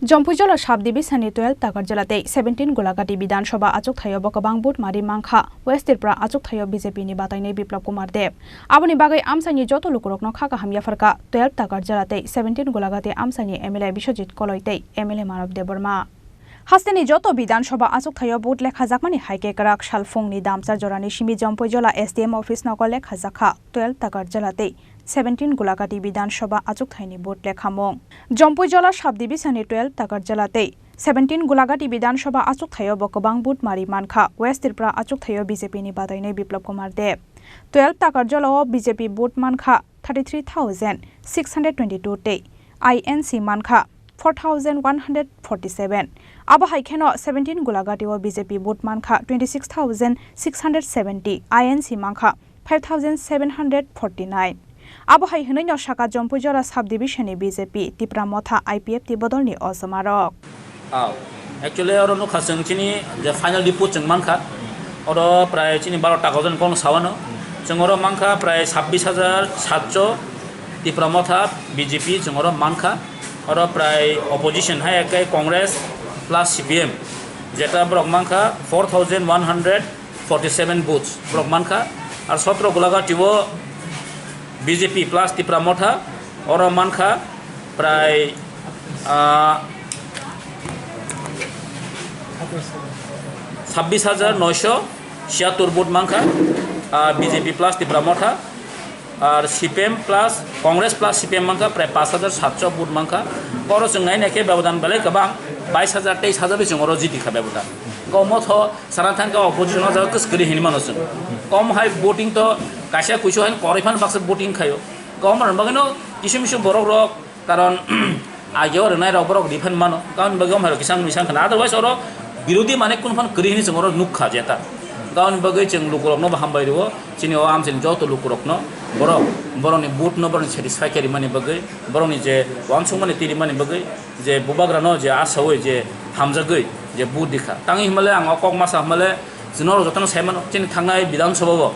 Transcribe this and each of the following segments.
জম্পুই জেলার সাব ডিভিশনनि 12 টাকার জেলাতে 17 গোলাঘাটি বিধানসভা আচক থাইও বকবাং বুট মারি মাংখা ওয়েস্ট ত্রিপুরা আচক থাইও বিজেপি नि বাতাইনে বিপ্লব কুমার দেব আবনি বাগৈ আমসানি যত লোকরকন খাকা হামিয়া ফারকা 12 টাকার জেলাতে 17 গোলাঘাটি আমসানি এমএলএ বিশ্বজিৎ কলইতে এমএলএ মানব দেববর্মা হাস্তেনি যত বিধানসভা আচক থাইও বুট লেখা জাকমানি হাইকে কারাক শালফংনি দামচার জরানি সিমি জম্পুই জেলা এসডিএম অফিস নকল লেখা জাখা 12 টাকার জেলাতে 17 গোলাঘাটি বিধানসভা আচক থাইনি বুট লেখা মং জম্পুই জেলা সাব ডিভিশনनि 12 টাকার জেলাতে 17 গোলাঘাটি বিধানসভা আচক থাইও বকবাং বুট মারি মানখা ওয়েস্ট ত্রিপুরা আচক থাইও বিজেপি नि বাতাইনে বিপ্লব কুমার দেব 12 টাকার জেলাও বিজেপি বুট মানখা 33,622 তে আইএনসি মানখা 4,147 আবা হাইখেনো 17 গোলাঘাটিও বিজেপি বুট মানখা 26,670 আইএনসি মানখা 5,749 আবা হাই হনৈনো শাখা জম্পুই জেলা সাব ডিভিশনनि বিজেপি ত্রিপুরা মথা আইপিএফ টি বদলनि অসমারক एक्चुअली और नो खासं चिनी जे फाइनल रिपोर्ट जों मानखा और प्राय चिनी 12 टाका जन कोन सावनो जों और मानखा प्राय 26,700 ত্রিপুরা মথা बीजेपी जों और मानखा और प्राय अपोजिशन है एक कांग्रेस प्लस सीपीएम जेटा ब्रक मानखा 4,147 बुथ्स ब्रक मानखा और 17 गोलाघाटीओ बीजेपी प्लस त्रिपुरा मथा और मानखा प्राय 26,976 बुथ मानखा बीजेपी प्लस त्रिपुरा मथा और CPM plus Congress plus CPM मानखा प्राय 5,700 बुथ मानखा और जों नायनायखे व्यवधान बेले गोबां 22,000 23,000 जों और जितिखा व्यवधान गमथ साराथानका अपोजिशन जा कसकरि हिनि मानस कम हाई वोटिंग तो काशा कुइसो हाय करेफान बाक्स वोटिंग खायो कम रनबागनो किसु बरक रक कारण आगेव रनाय रक बरक डिफेंड मानो गाउन बगम हारो किसान मिसान खाना अदरवाइज और विरोधी माने कुनफान करिहिनि जों और नुखा जेता गाउन बगै जों लुकरकनो हामबाय रहो चिनि आमसिन जत लुकरकनो बरनि बुट न बरनि सेटिसफाइकारि माने बगै बरनि जे वानसुं माने तिरि माने बगै जे बुबाग्रानो जे आसावै जे हामजागै जे बुट दिखा तांगि हिमाले आं अकक मासा हिमाले जोंनो जतन सायमानो चिनि थांनाय विधानसभा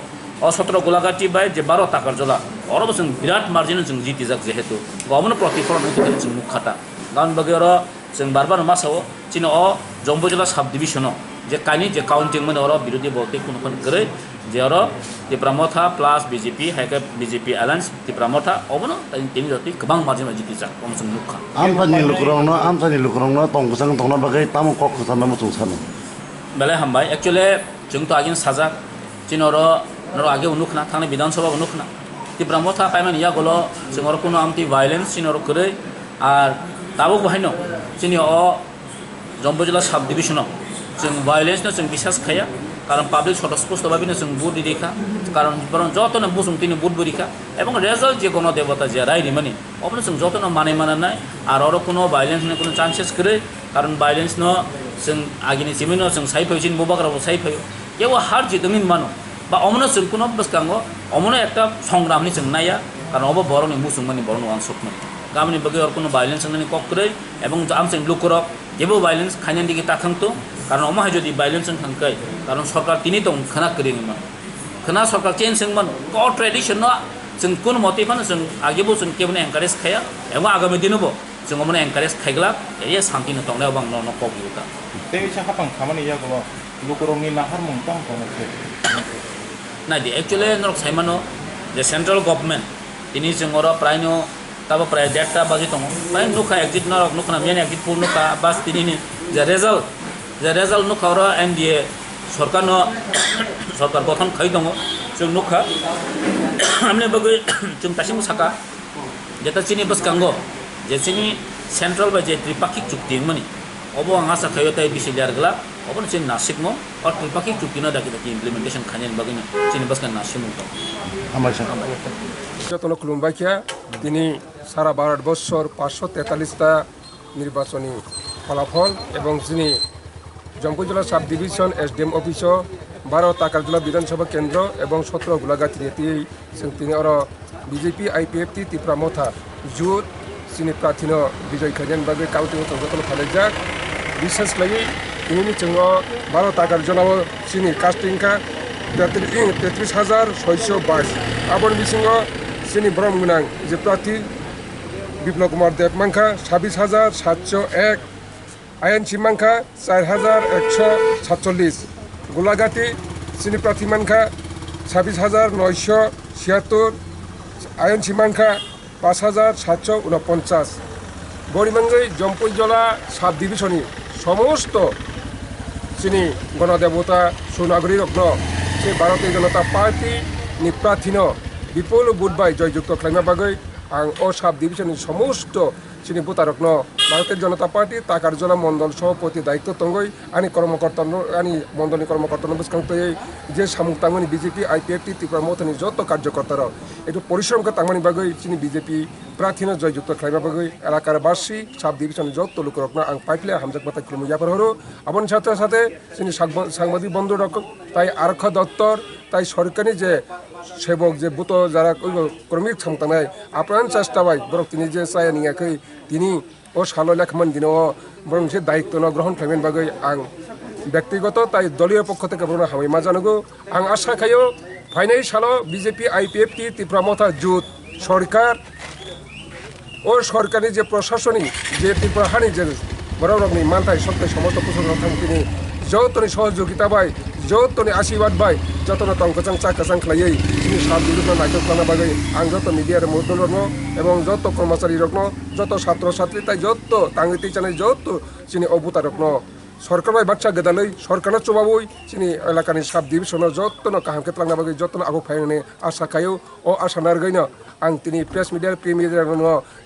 17 गोलाघाटी बाय जे 12 टाकार जला और जों बिराट मार्जिन जों जितिजाक जेहेतु गभर्न प्रतिफलन जों मुखाता गाउन बगै और जों बारबार मासाव चिनि जम्बु जिल्ला साब डिभिजन जे कानि जे काउंटिंग माने और विरोधी बलते कुनफोन गरै जे और त्रिपुरा मथा प्लस बीजेपी हाइके बीजेपी एलायंस त्रिपुरा मथा अबनो तिनि जति गोबां मार्जिन जितिजाक जों मुखा आमसानि लुकरंनो तंगसं तंगना बगै ताम कक खसाना मुसुं सानो बेले हामबाय एक्चुअली जों तो आगिन साजा चिनि और आगे उनुखना थांनाय विधानसभा उनुखना त्रिपुरा मथा पाइमान या गलो जों और कुनो आमति वायलेंस चिनि और गरै आर दाबो बहायनो चिनि जम्बु जिल्ला साब डिभिजन जों वायलेंस जों विश्वास खाया कारण पाब्लिक स्पष्ट भावे जों बुट दिखा कारण बरं जतन बुसुं तिनि बुट बरिखा एवं रेजल्ट जे गण देवता जे रायनि माने अपने जों जतन माने मानानाय आर कोनो वायलेंस ने कोनो चान्सेस करे कारण वायलेंस न जों आगिनि जिमिनो जों साइफायसिन बुबाग्राबो साइफायो एव हार जिदमिन मानो बा अमनो जों कोनो बसकांगो अमनो एकटा संग्रामनि जों नाया कारण अब बरनि मुसुं माने बरन वानसकमोन गामनि बगै और कोनो वायलेंस ने ककरै एवं आमसिं लुकरक जेबो वायलेंस खायनानि दिगे ताथांतो कारण अमाहाय जदि वायलेंस थांखाय कारण सरकार तिनि दं खाना करिङोमोन खाना सरकार चेंज जोंमोन क ट्रेडिशन जों कोन मतेफान जों आगेबो जों केबने एनकारेज खाया एवं आगामी दिनबो जों अमने एनकारेज खायग्ला ए शांति न तंनायाव बां न कबिउता ते इसा हापां खामानि यागो लुकरंनि नाहार मुंतां खामानि नायदि एक्चुअली नरक साइमानो जे सेंट्रल गवर्नमेंट तिनि जों और प्रायनो ताबो प्राय 1.5 बाजि दङ प्राय नुखा एक्जिट नरक नुखना मेन एक्जिट पूर्णका बास तिनि जे रेजल्ट नुखा और एनडीए सरकार गठन खाइ दङ जों नुखा हमने बगै जों दासिमबो साका जेता चिनि बसकांगो जे चिनि सेंट्रल बाय जे त्रिपाक्षिक चुक्ति माने अब आं आसा खायो ताय बिसि लियारगला अब चिनि नासिकमो और त्रिपाक्षिक चुक्ति न दाकि इम्प्लिमेंटेशन खानेन बगैनो चिनि बसकां नासिमो हामबायसा যতন খুলুমবাইখিয়া তিনি সারা ভারতবর্ষর 543টা নির্বাচনী ফলাফল এবং যিনি জম্পুই জেলা সাব ডিভিশন এসডিএম অফিস 12 টাকার জেলা বিধানসভা কেন্দ্র এবং 17 গোলাঘাটি তিনি আর বিজেপি আইপিএফ ত্রিপুরা মথা জুট চিনি প্রার্থীন বিজয় খাইন বাগে কাউন্টিং যতন ফালেজাক বিশ্বাস লাগে তিনি जोङो 12 টাকার জেলাও চিনি কাস্টিংকা 33,622 আবর বিসিংহ চিনি ব্রহ্মগুনাং যে প্রার্থী বিপ্লব কুমার দেব মাংখা 26,701 আইন সীমাংখা 4147, গোলাঘাটি চিনি প্রার্থী মানখা 26,976, আইন সীমাংখা 5,749। বরিমাঙ্গই জম্পুইজলা সাব ডিভিশননি সমস্ত চিনি গণদেবতা সুনাগরিক রত্ন সে ভারতীয় জনতা পার্টি नि प्रार्थीनो विपुल बुधबाय जययुक्त खालामना बागै आं अ साब डिविजननि समस्त चिनि बुतारकनो भारतीय जनता पार्टी ताकारजला मंडल सभापति दायित्व तंगै आनि कर्मकर्ता आनि मंडलनि कर्मकर्ता बसखांतै जे सामुक्तांगनि बीजेपी आईपीएफटी त्रिपुरा मथनि जत कार्यकर्तार एकटु परिश्रम का तांगनि बागै चिनि बीजेपी प्रार्थीनो जययुक्त खालामना बागै एलाकार बासी साब डिविजन जत लोकरकनो आं पाइपले हामजाक बाता खुलुमजाफोर हरो आबन साथे साथे चिनि साংবাদিক बंधु रक ताई आरक्षा दफ्तर ताई सरकारनि जे सेवक जे बुत जरा कर्मिक सामतानाय आप्राण चेष्टाबाय बरक तिनि जे चाया नियाखै तिनि ओ सालो लेखमन दिनो बरं मोनसे दायित्व ग्रहण खालामनायनि बागै आं व्यक्तिगत ताई दलीय पक्ष थेके बरं हाबायमा जानांगौ आं आशा खायो फाइनाय सालो बीजेपी आईपीएफटी त्रिपुरा मथा जुथ सरकार ओ सरकारनि जे प्रशासनिक जे त्रिपुरा हानि जे बरंनि मानथाय सत्य समस्त फसंथान थांखिनि जतनि सहयोगिता बाय जतनि आशीर्वाद बाय जतन तंकचं चाकचं खलायै जोंनि साब डिभिजन नायक खालामना बागै आं जत मिडिया मजदुर रत्न एवं जत कर्मचारी रत्न जत छात्र छात्री ताई जत तांगति चानाय जत जोंनि अबुता रत्न सरकार बाय बाथ्रा गोदालै सरकारनो चुबाबै जोंनि एलाकानि साब डिभिजनाव जतनो काहाम खेतलांना बागै जतनो आगु फायनानै आशा खायो अ आशा नारगैनो आं तिनि प्रेस मिडिया प्रिमिडिया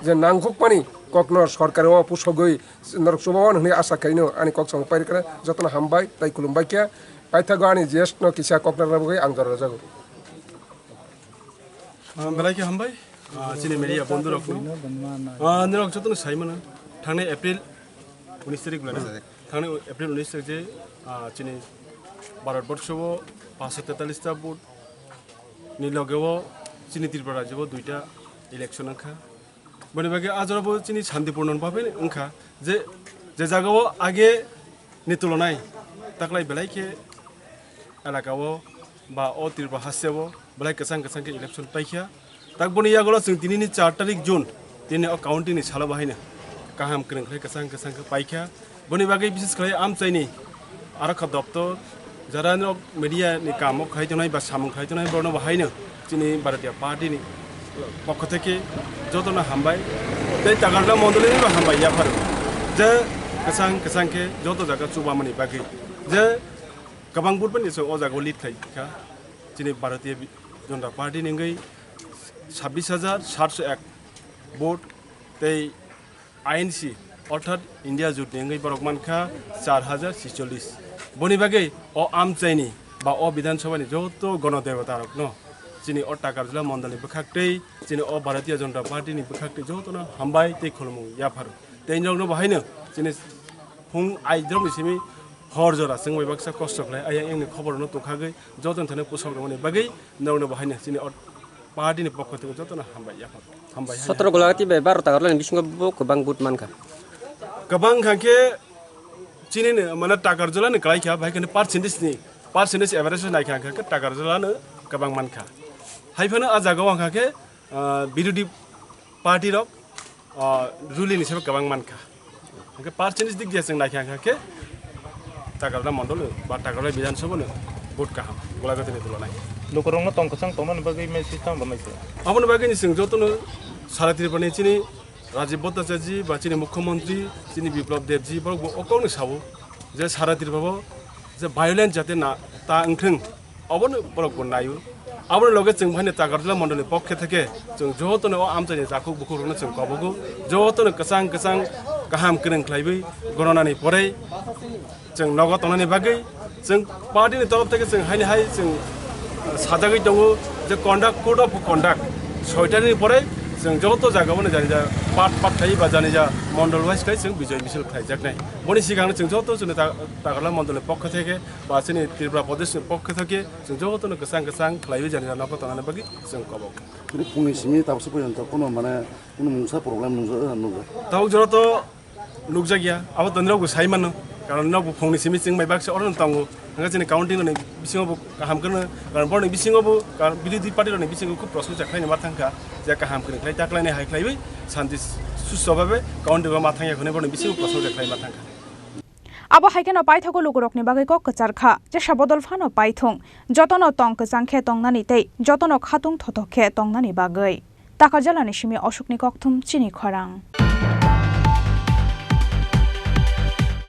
जे नांगौमानि ककनो सरकार पुसगै नरसुबावन होननाय आशा खायनो आंनि कक संपायरखौ जतन हामबाय ताई खुलुमबाय क्या पाइथागो आंनि ज्येष्ठ किसा ककनारबागै आं जरा जागौ बेलायखि हामबाय चिनि मेडिया बंधु रखनो निरक जतन साइमोन थांनाय एप्रिल 19 तारिख बुलाना थांनाय एप्रिल 19 तारिख जे चिनि भारतबर्षव 543टा बुथ नि लगेव चिनि त्रिपुरा राज्यव 2टा इलेक्शन अंखा बने बागे आजराबो चिनि शांतिपूर्ण भाबे अंखा जे जागाव आगे नि तुलनाय ताकलाय बेलायखे एलाकाव बा अ त्रिपुरा हास्याव बेलाय कसां के इलेक्शन पाइखा ताक बने यागला जों दिनैनि 4 तारिख जुन दिनै काउंटिंग नि साला बाहायनो काहाम क्रेंख्लाय कसां के पाइखा बने बागे विशेष खाय आमचाइनि आरक्षा दफ्तर जरा मीडिया नि कामो खायतनाय बा सामु खायतनाय बर्न बाहायनो चिनि भारतीय पार्टी नि पक्ष थेके जतनो हामबाय तै तागारला मंडलनि हामबाय याफार जे कसां के जत जागा चुबामनि बागै जे गोबां बुटफोरनि सो अ जागाव लिड खायखा चिनि भारतीय जनता पार्टी निगै 26,701 वोट तै आईएनसी अर्थात इंडिया जुट निगै बरकमानखा 4,046 बनि बागै अ आमचाइनि बा अ विधानसभानि जत गणदेवता रत्न चिनि अ ताकारजला मंडलनि बखाक्तै चिनि अ भारतीय जनता पार्टीनि बखाक्तै जतनो हामबाय तै खुलुमु याफार तैनजोंनो बाहायनो चिनि फुं आइद्रमसिमि हर जरा जों बायबाक्सा कष्ट खालाय आया एंनि खबरनो तखागै जतन थानो पोसावनो बागै नौनो बाहायनो चिनि अ पार्टीनि पक्ष थेके जतनो हामबाय याफार हामबाय 17 गोलागाति बे 12 तागारलानि बिसिङाव गोबां बुट मानखा गोबां खांखे चिनिनो माने ताकारजलानो गलायखा भाइखनो पार्सेन्टेज एभारेज नायखा खांखे ताकारजलानो गोबां मानखा हाइफानो आ जागाव आंखाखे बिरोधी पार्टी रक रुलिनि हिसाबै गोबां मानखा खांखे पार्सेन्टेज दिग दिया जों नायखा खांखे ताकारला मण्डल बा ताकारला विधानसभानो भोट काहाम गलागातिनि तुलनाय लोकरंनो तंकसां तंनो बागै मेसेज तां बमायसे आबन बागैनि जों जतनो सारा त्रिपुरानि चिनि राजीव भट्टाचार्य बा चिनि मुख्यमंत्री चिनि बिप्लब देवजी बरक अकाउनो सावो जे सारा त्रिपुराव जे भायोलेंस जाते ना ता ओंथों अबनो बरक बनायो आबनो लगे जों भाने तागारजला मण्डलनि पक्ष थेके जों जतनो आमचाइनि जाखौ बुखुरनो जों कबगौ जतनो कसां गाहाम क्रेंख्लायबै गणनानि परै जों नगतनानि बागै जों पार्टीनि तरफ थेके जों हाय जों साजागै दङ जे कोड अफ कन्डाक्ट 6टानि परै जों जत जागावनो जानिजा पाट थायो बा जानिजा मंडल वाइज खाय जों विजय मिছিল खायजाकनाय बनि सिगांनो जों जत जों तागारला मण्डलनि पक्ष थेके बा जोंनि त्रिपुरा प्रदेशनि पक्ष थेके जों जतनो कसां खालायो जानिजा नगतनानि बागै जों कबगौ फुंनिसिमि ताबसो पर्यन्त कोनो माने कोनो मुंसा प्रब्लेम नुजा ताव जरत नुकजागिया अब तन्द्रावगो साइमानो कारण नगु फुंनिसिमि जों माइबाक्से अरन तांगो हंगा जोंनि काउंटिंनि बिसिङावबो गाहामखौनो कारण बरनि बिसिङावबो कारण बिरोधी पार्टीनि बिसिङाव खूब प्रश्न जाख्लायनो माथांखा जे गाहामखौनो खाय ताक्लायनाय हायख्लायबै शान्ति सुस्रभावे काउंटिंआव माथांयाखौनो बरनि बिसिङाव प्रश्न जाख्लाय माथांखा abo haikeno paithoko lukurokni bagai kok kacharkha je sabodol phano paithung jotono tong kachangkhe tongnani tei jotono khatung thotokhe tongnani bagai Takarjala ni simi Ashokni kokthum chini khorang